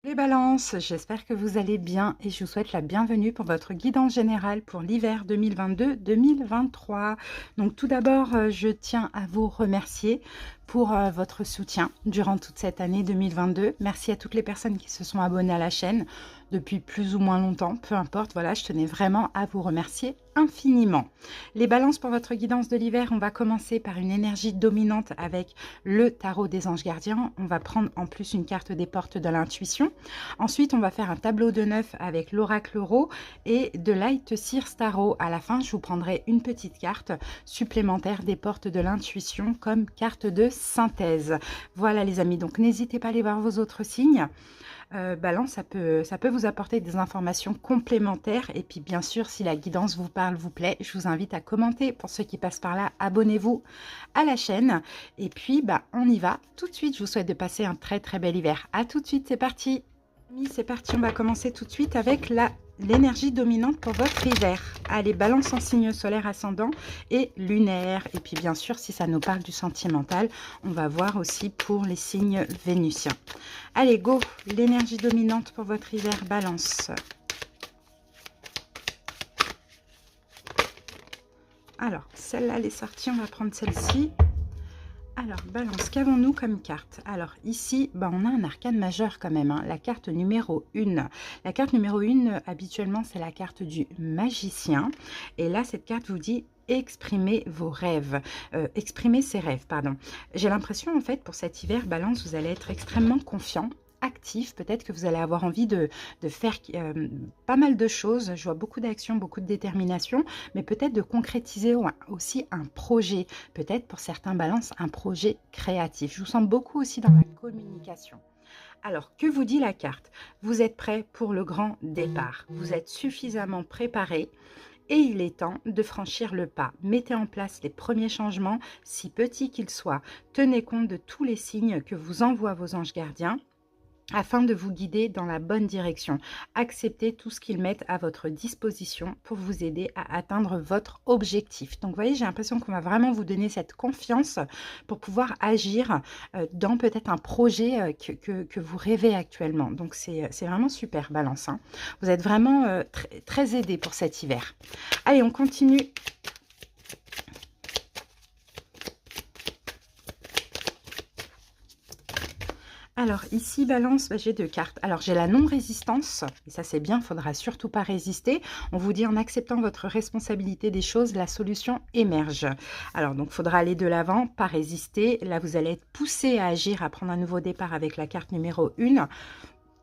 Les balances, j'espère que vous allez bien et je vous souhaite la bienvenue pour votre guidance générale pour l'hiver 2022-2023. Donc tout d'abord, je tiens à vous remercier pour votre soutien durant toute cette année 2022. Merci à toutes les personnes qui se sont abonnées à la chaîne depuis plus ou moins longtemps, peu importe, voilà, je tenais vraiment à vous remercier infiniment. Les balances pour votre guidance de l'hiver, on va commencer par une énergie dominante avec le tarot des anges gardiens. On va prendre en plus une carte des portes de l'intuition. Ensuite, on va faire un tableau de 9 avec l'oracle Ro et de Light Seers Tarot. À la fin, je vous prendrai une petite carte supplémentaire des portes de l'intuition comme carte de synthèse. Voilà les amis, donc n'hésitez pas à aller voir vos autres signes. Balance, ça peut vous apporter des informations complémentaires. Et puis bien sûr, si la guidance vous parle, vous plaît, je vous invite à commenter. Pour ceux qui passent par là, abonnez-vous à la chaîne. Et puis, on y va tout de suite. Je vous souhaite de passer un très très bel hiver. À tout de suite, c'est parti. C'est parti, on va commencer tout de suite avec l'énergie dominante pour votre hiver. Allez, balance en signe solaire ascendant et lunaire. Et puis bien sûr, si ça nous parle du sentimental, on va voir aussi pour les signes vénusiens. Allez, go, l'énergie dominante pour votre hiver, balance. Alors, celle-là, elle est sortie, on va prendre celle-ci. Alors, balance, qu'avons-nous comme carte? Alors, ici, on a un arcane majeur quand même, hein, la carte numéro 1. La carte numéro 1, habituellement, c'est la carte du magicien. Et là, cette carte vous dit exprimer vos rêves, exprimer ses rêves, pardon. J'ai l'impression, en fait, pour cet hiver, balance, vous allez être extrêmement confiant, actif, peut-être que vous allez avoir envie de faire pas mal de choses. Je vois beaucoup d'action, beaucoup de détermination, mais peut-être de concrétiser aussi un projet. Peut-être pour certains balances, un projet créatif. Je vous sens beaucoup aussi dans la communication. Alors, que vous dit la carte? Vous êtes prêt pour le grand départ. Vous êtes suffisamment préparé et il est temps de franchir le pas. Mettez en place les premiers changements, si petits qu'ils soient. Tenez compte de tous les signes que vous envoient vos anges gardiens afin de vous guider dans la bonne direction. Acceptez tout ce qu'ils mettent à votre disposition pour vous aider à atteindre votre objectif. Donc, vous voyez, j'ai l'impression qu'on va vraiment vous donner cette confiance pour pouvoir agir dans peut-être un projet que vous rêvez actuellement. Donc, c'est vraiment super, Balance, hein. Vous êtes vraiment très aidé pour cet hiver. Allez, on continue. Alors ici, balance, j'ai deux cartes. Alors j'ai la non-résistance, et ça c'est bien, il ne faudra surtout pas résister. On vous dit en acceptant votre responsabilité des choses, la solution émerge. Alors donc il faudra aller de l'avant, pas résister. Là vous allez être poussé à agir, à prendre un nouveau départ avec la carte numéro 1.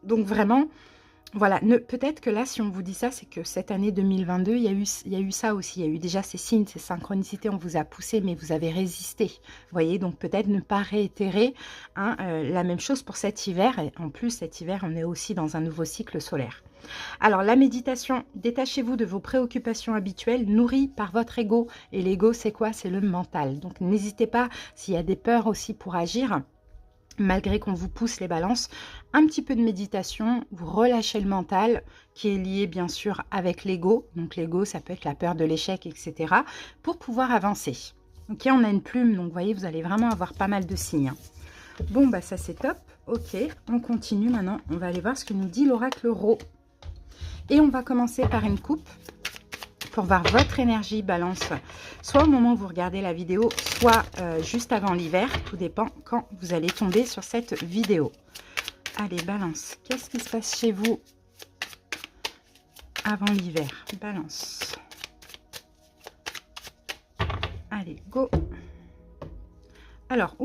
Donc vraiment, voilà, peut-être que là, si on vous dit ça, c'est que cette année 2022, il y a eu ça aussi. Il y a eu déjà ces signes, ces synchronicités, on vous a poussé, mais vous avez résisté. Vous voyez, donc peut-être ne pas réitérer hein, la même chose pour cet hiver. Et en plus, cet hiver, on est aussi dans un nouveau cycle solaire. Alors, la méditation, détachez-vous de vos préoccupations habituelles nourries par votre ego. Et l'ego, c'est quoi? C'est le mental. Donc, n'hésitez pas, s'il y a des peurs aussi pour agir, malgré qu'on vous pousse les balances, un petit peu de méditation, vous relâchez le mental qui est lié bien sûr avec l'ego. Donc l'ego, ça peut être la peur de l'échec, etc. pour pouvoir avancer. Ok, on a une plume, donc vous voyez, vous allez vraiment avoir pas mal de signes. Bon, ça c'est top. Ok, on continue maintenant. On va aller voir ce que nous dit l'oracle Ro. Et on va commencer par une coupe pour voir votre énergie, balance, soit au moment où vous regardez la vidéo, soit juste avant l'hiver. Tout dépend quand vous allez tomber sur cette vidéo. Allez, balance, qu'est-ce qui se passe chez vous avant l'hiver? Balance. Allez, go. Alors,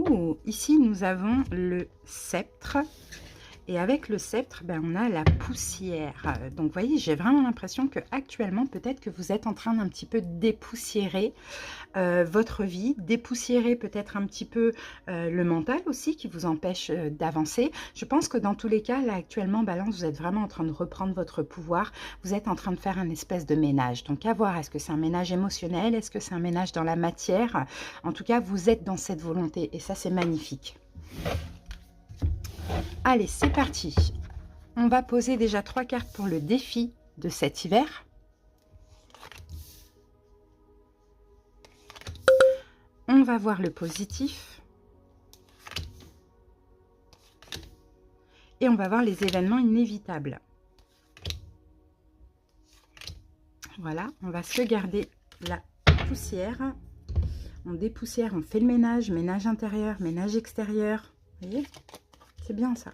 ici, nous avons le sceptre. Et avec le sceptre, on a la poussière. Donc, vous voyez, j'ai vraiment l'impression que actuellement, peut-être que vous êtes en train d'un petit peu dépoussiérer votre vie, dépoussiérer peut-être un petit peu le mental aussi qui vous empêche d'avancer. Je pense que dans tous les cas, là actuellement, balance, vous êtes vraiment en train de reprendre votre pouvoir. Vous êtes en train de faire un espèce de ménage. Donc, à voir, est-ce que c'est un ménage émotionnel? Est-ce que c'est un ménage dans la matière? En tout cas, vous êtes dans cette volonté et ça, c'est magnifique. Allez, c'est parti. On va poser déjà 3 cartes pour le défi de cet hiver. On va voir le positif. Et on va voir les événements inévitables. Voilà, on va se garder la poussière. On dépoussière, on fait le ménage, ménage intérieur, ménage extérieur. Vous voyez, c'est bien ça.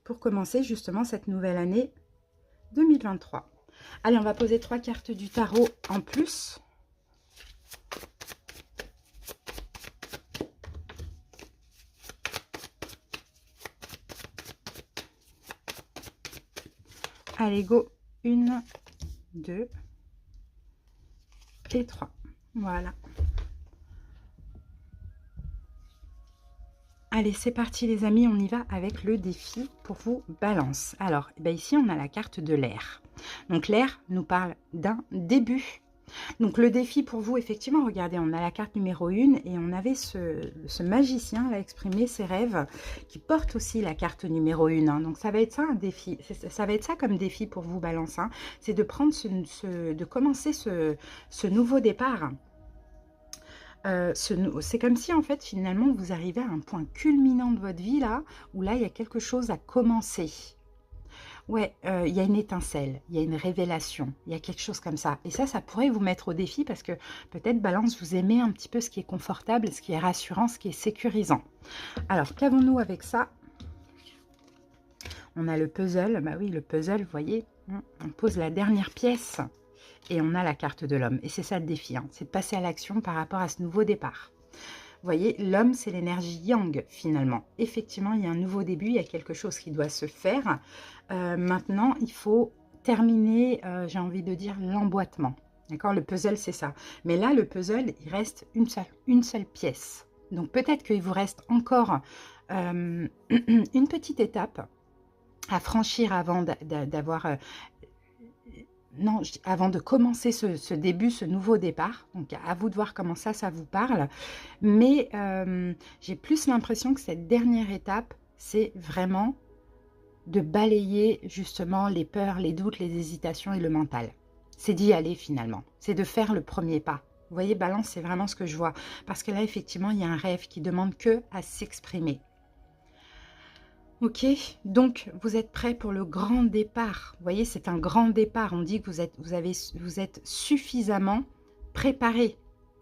Pour commencer justement cette nouvelle année 2023. Allez, on va poser 3 cartes du tarot en plus. Allez, go. 1, 2 et 3. Voilà. Allez, c'est parti les amis, on y va avec le défi pour vous, Balance. Alors, ben ici, on a la carte de l'air. Donc, l'air nous parle d'un début. Donc, le défi pour vous, effectivement, regardez, on a la carte numéro 1 et on avait ce magicien, là, exprimer ses rêves, qui porte aussi la carte numéro 1. Hein. Donc, ça va être ça, un défi. Ça va être ça comme défi pour vous, Balance. Hein. C'est de prendre de commencer ce nouveau départ. C'est comme si, en fait, finalement, vous arrivez à un point culminant de votre vie, là, où là, il y a quelque chose à commencer. Ouais, il y a une étincelle, il y a une révélation, il y a quelque chose comme ça. Et ça pourrait vous mettre au défi parce que peut-être, Balance, vous aimez un petit peu ce qui est confortable, ce qui est rassurant, ce qui est sécurisant. Alors, qu'avons-nous avec ça? On a le puzzle. Bah oui, le puzzle, vous voyez, on pose la dernière pièce. Et on a la carte de l'homme. Et c'est ça le défi, hein, c'est de passer à l'action par rapport à ce nouveau départ. Vous voyez, l'homme, c'est l'énergie yang, finalement. Effectivement, il y a un nouveau début, il y a quelque chose qui doit se faire. Maintenant, il faut terminer, j'ai envie de dire, l'emboîtement. D'accord, le puzzle, c'est ça. Mais là, le puzzle, il reste une seule pièce. Donc, peut-être qu'il vous reste encore une petite étape à franchir avant d'avoir... non, avant de commencer ce début, ce nouveau départ. Donc, à vous de voir comment ça vous parle. Mais j'ai plus l'impression que cette dernière étape, c'est vraiment de balayer justement les peurs, les doutes, les hésitations et le mental. C'est d'y aller finalement. C'est de faire le premier pas. Vous voyez, Balance, c'est vraiment ce que je vois. Parce que là, effectivement, il y a un rêve qui demande que à s'exprimer. Ok, donc vous êtes prêts pour le grand départ. Vous voyez, c'est un grand départ. On dit que vous êtes suffisamment préparé.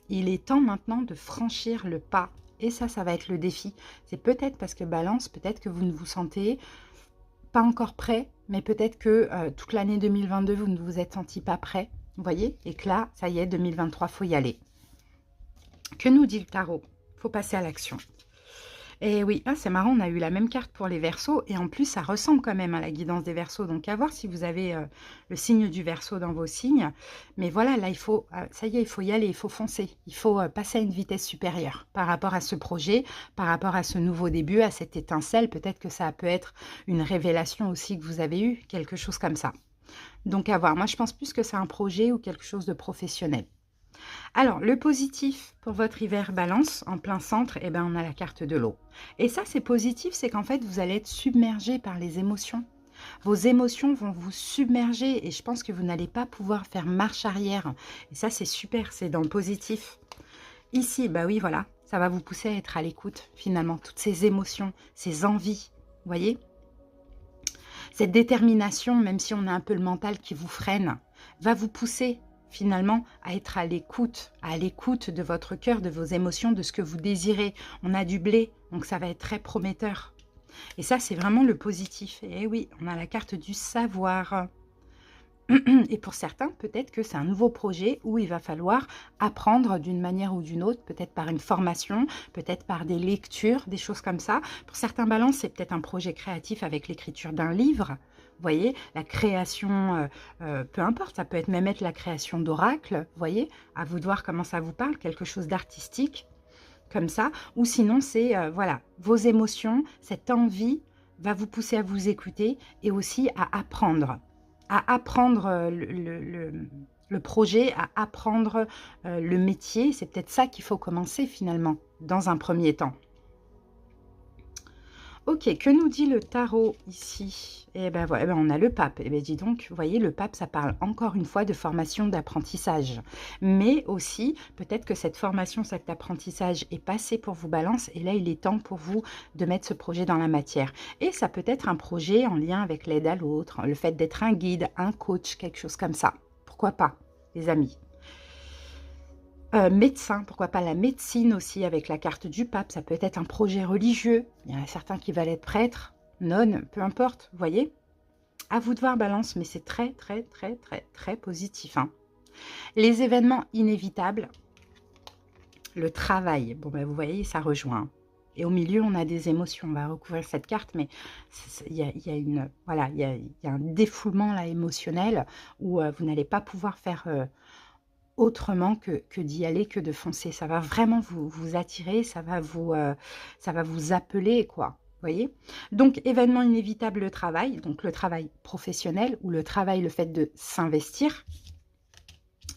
Il est temps maintenant de franchir le pas. Et ça va être le défi. C'est peut-être parce que Balance, peut-être que vous ne vous sentez pas encore prêt, mais peut-être que toute l'année 2022, vous ne vous êtes senti pas prêt. Vous voyez, et que là, ça y est, 2023, il faut y aller. Que nous dit le tarot? Il faut passer à l'action. Et oui, ah, c'est marrant, on a eu la même carte pour les Verseaux et en plus ça ressemble quand même à la guidance des Verseaux. Donc à voir si vous avez le signe du Verseau dans vos signes. Mais voilà, là il faut, ça y est, il faut y aller, il faut foncer. Il faut passer à une vitesse supérieure par rapport à ce projet, par rapport à ce nouveau début, à cette étincelle. Peut-être que ça peut être une révélation aussi que vous avez eue, quelque chose comme ça. Donc à voir, moi je pense plus que c'est un projet ou quelque chose de professionnel. Alors, le positif pour votre hiver Balance, en plein centre, eh ben, on a la carte de l'eau. Et ça, c'est positif, c'est qu'en fait, vous allez être submergé par les émotions. Vos émotions vont vous submerger et je pense que vous n'allez pas pouvoir faire marche arrière. Et ça, c'est super, c'est dans le positif. Ici, bah oui, voilà, ça va vous pousser à être à l'écoute, finalement, toutes ces émotions, ces envies, vous voyez? Cette détermination, même si on a un peu le mental qui vous freine, va vous pousser finalement à être à l'écoute de votre cœur, de vos émotions, de ce que vous désirez. On a du blé, donc ça va être très prometteur. Et ça, c'est vraiment le positif. Et oui, on a la carte du savoir. Et pour certains, peut-être que c'est un nouveau projet où il va falloir apprendre d'une manière ou d'une autre, peut-être par une formation, peut-être par des lectures, des choses comme ça. Pour certains balances, c'est peut-être un projet créatif avec l'écriture d'un livre. Vous voyez, la création, peu importe, ça peut être même être la création d'oracles, vous voyez, à vous de voir comment ça vous parle, quelque chose d'artistique, comme ça. Ou sinon, c'est, voilà, vos émotions, cette envie va vous pousser à vous écouter et aussi à apprendre le projet, à apprendre le métier. C'est peut-être ça qu'il faut commencer finalement, dans un premier temps. Ok, que nous dit le tarot ici? Eh ben voilà, eh ben on a le pape. Eh ben dis donc, vous voyez, le pape, ça parle encore une fois de formation, d'apprentissage. Mais aussi, peut-être que cette formation, cet apprentissage est passé pour vous, Balance, et là, il est temps pour vous de mettre ce projet dans la matière. Et ça peut être un projet en lien avec l'aide à l'autre, le fait d'être un guide, un coach, quelque chose comme ça. Pourquoi pas, les amis? Médecin, pourquoi pas la médecine aussi avec la carte du pape, ça peut être un projet religieux. Il y en a certains qui veulent être prêtres, nonnes, peu importe, vous voyez? À vous de voir, Balance, mais c'est très, très, très, très, très positif, hein. Les événements inévitables, le travail, bon, ben, vous voyez, ça rejoint. Et au milieu, on a des émotions. On va recouvrir cette carte, mais il y a une, voilà, il y a un défoulement là émotionnel où vous n'allez pas pouvoir faire autrement que d'y aller, que de foncer. Ça va vraiment vous attirer, ça va vous appeler, quoi. Vous voyez? Donc, événement inévitable, le travail. Donc, le travail professionnel ou le travail, le fait de s'investir.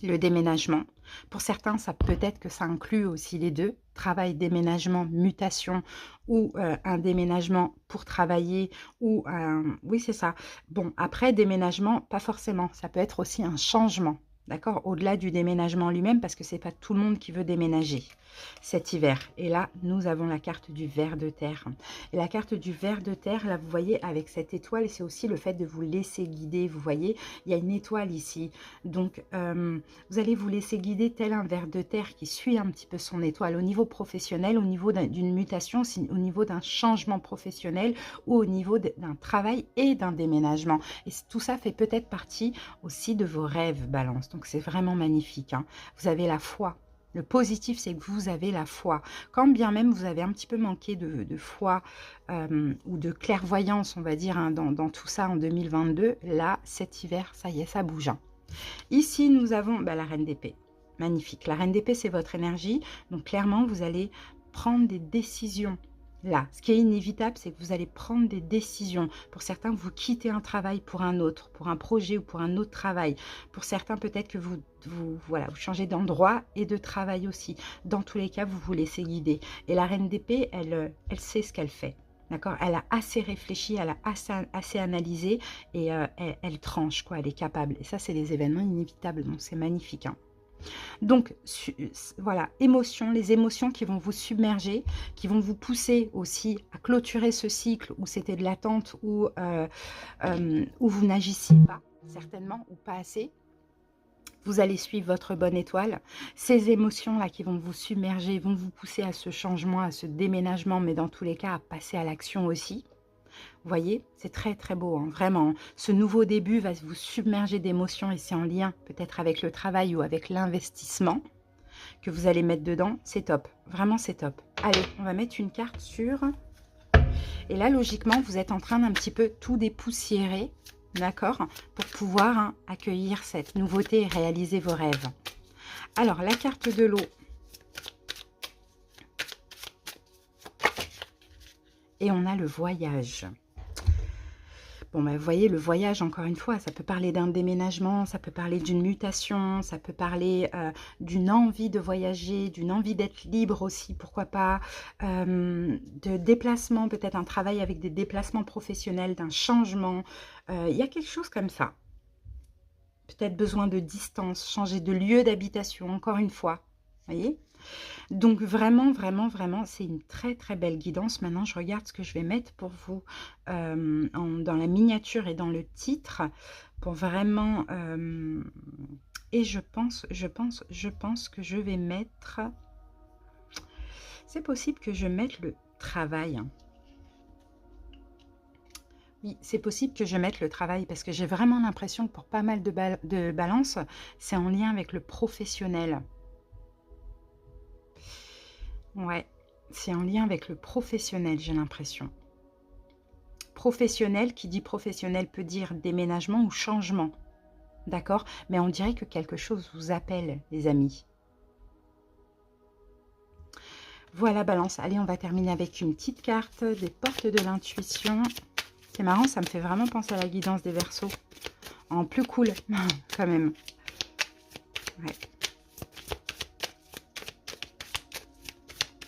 Le déménagement. Pour certains, ça peut être que ça inclut aussi les deux. Travail, déménagement, mutation ou un déménagement pour travailler ou un... Oui, c'est ça. Bon, après, déménagement, pas forcément. Ça peut être aussi un changement. D'accord? Au-delà du déménagement lui-même, parce que c'est pas tout le monde qui veut déménager cet hiver. Et là, nous avons la carte du ver de terre. Et la carte du ver de terre, là, vous voyez, avec cette étoile, c'est aussi le fait de vous laisser guider. Vous voyez, il y a une étoile ici. Donc, vous allez vous laisser guider tel un ver de terre qui suit un petit peu son étoile au niveau professionnel, au niveau d'une mutation, au niveau d'un changement professionnel ou au niveau d'un travail et d'un déménagement. Et tout ça fait peut-être partie aussi de vos rêves, Balance. Donc, c'est vraiment magnifique, hein. Vous avez la foi. Le positif, c'est que vous avez la foi. Quand bien même vous avez un petit peu manqué de foi ou de clairvoyance, on va dire, hein, dans tout ça en 2022, là, cet hiver, ça y est, ça bouge, hein. Ici, nous avons la reine d'épée. Magnifique. La reine d'épée, c'est votre énergie. Donc, clairement, vous allez prendre des décisions. Là, ce qui est inévitable, c'est que vous allez prendre des décisions. Pour certains, vous quittez un travail pour un autre, pour un projet ou pour un autre travail. Pour certains, peut-être que voilà, vous changez d'endroit et de travail aussi. Dans tous les cas, vous vous laissez guider. Et la reine d'épée, elle sait ce qu'elle fait. D'accord? Elle a assez réfléchi, elle a assez analysé et elle tranche, quoi. Elle est capable. Et ça, c'est les événements inévitables. Donc, c'est magnifique, hein. Donc, voilà, émotions, les émotions qui vont vous submerger, qui vont vous pousser aussi à clôturer ce cycle où c'était de l'attente, où vous n'agissiez pas, certainement, ou pas assez. Vous allez suivre votre bonne étoile. Ces émotions-là qui vont vous submerger, vont vous pousser à ce changement, à ce déménagement, mais dans tous les cas, à passer à l'action aussi. Vous voyez, c'est très très beau, hein, vraiment. Ce nouveau début va vous submerger d'émotions et c'est en lien peut-être avec le travail ou avec l'investissement que vous allez mettre dedans. C'est top, vraiment c'est top. Allez, on va mettre une carte sur... Et là, logiquement, vous êtes en train d'un petit peu tout dépoussiérer, d'accord, pour pouvoir accueillir cette nouveauté et réaliser vos rêves. Alors, la carte de l'eau. Et on a le voyage. Bon, ben, vous voyez, le voyage, encore une fois, ça peut parler d'un déménagement, ça peut parler d'une mutation, ça peut parler d'une envie de voyager, d'une envie d'être libre aussi, pourquoi pas, de déplacement, peut-être un travail avec des déplacements professionnels, d'un changement. Il y a quelque chose comme ça. Peut-être besoin de distance, changer de lieu d'habitation, encore une fois. Vous voyez ? Donc vraiment, vraiment, vraiment, c'est une très très belle guidance. Maintenant, je regarde ce que je vais mettre pour vous dans la miniature et dans le titre pour vraiment... et je pense que je vais mettre... C'est possible que je mette le travail. Oui, c'est possible que je mette le travail parce que j'ai vraiment l'impression que pour pas mal de balances, c'est en lien avec le professionnel. Ouais, c'est en lien avec le professionnel, j'ai l'impression. Professionnel, qui dit professionnel peut dire déménagement ou changement. D'accord? Mais on dirait que quelque chose vous appelle, les amis. Voilà, Balance. Allez, on va terminer avec une petite carte des portes de l'intuition. C'est marrant, ça me fait vraiment penser à la guidance des Verseaux. En plus cool, quand même. Ouais.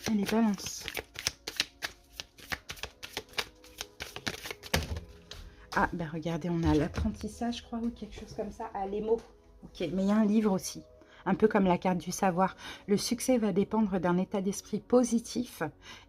Allez, Balance. Ah, ben regardez, on a l'apprentissage, je crois, ou quelque chose comme ça. Ah, les mots. Ok, mais il y a un livre aussi. Un peu comme la carte du savoir. Le succès va dépendre d'un état d'esprit positif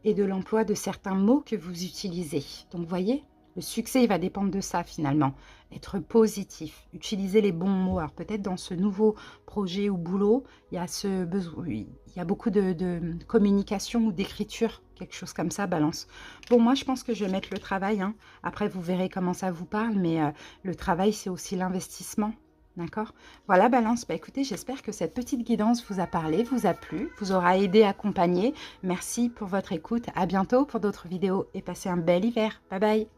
et de l'emploi de certains mots que vous utilisez. Donc, vous voyez, le succès il va dépendre de ça finalement. Être positif, utiliser les bons mots. Alors, peut-être dans ce nouveau projet ou boulot, il y a ce besoin, il y a beaucoup de communication ou d'écriture, quelque chose comme ça, balance. Bon, moi, je pense que je vais mettre le travail, hein. Après, vous verrez comment ça vous parle, mais le travail, c'est aussi l'investissement. D'accord? Voilà, balance. Bah, écoutez, j'espère que cette petite guidance vous a parlé, vous a plu, vous aura aidé, accompagné. Merci pour votre écoute. À bientôt pour d'autres vidéos et passez un bel hiver. Bye bye.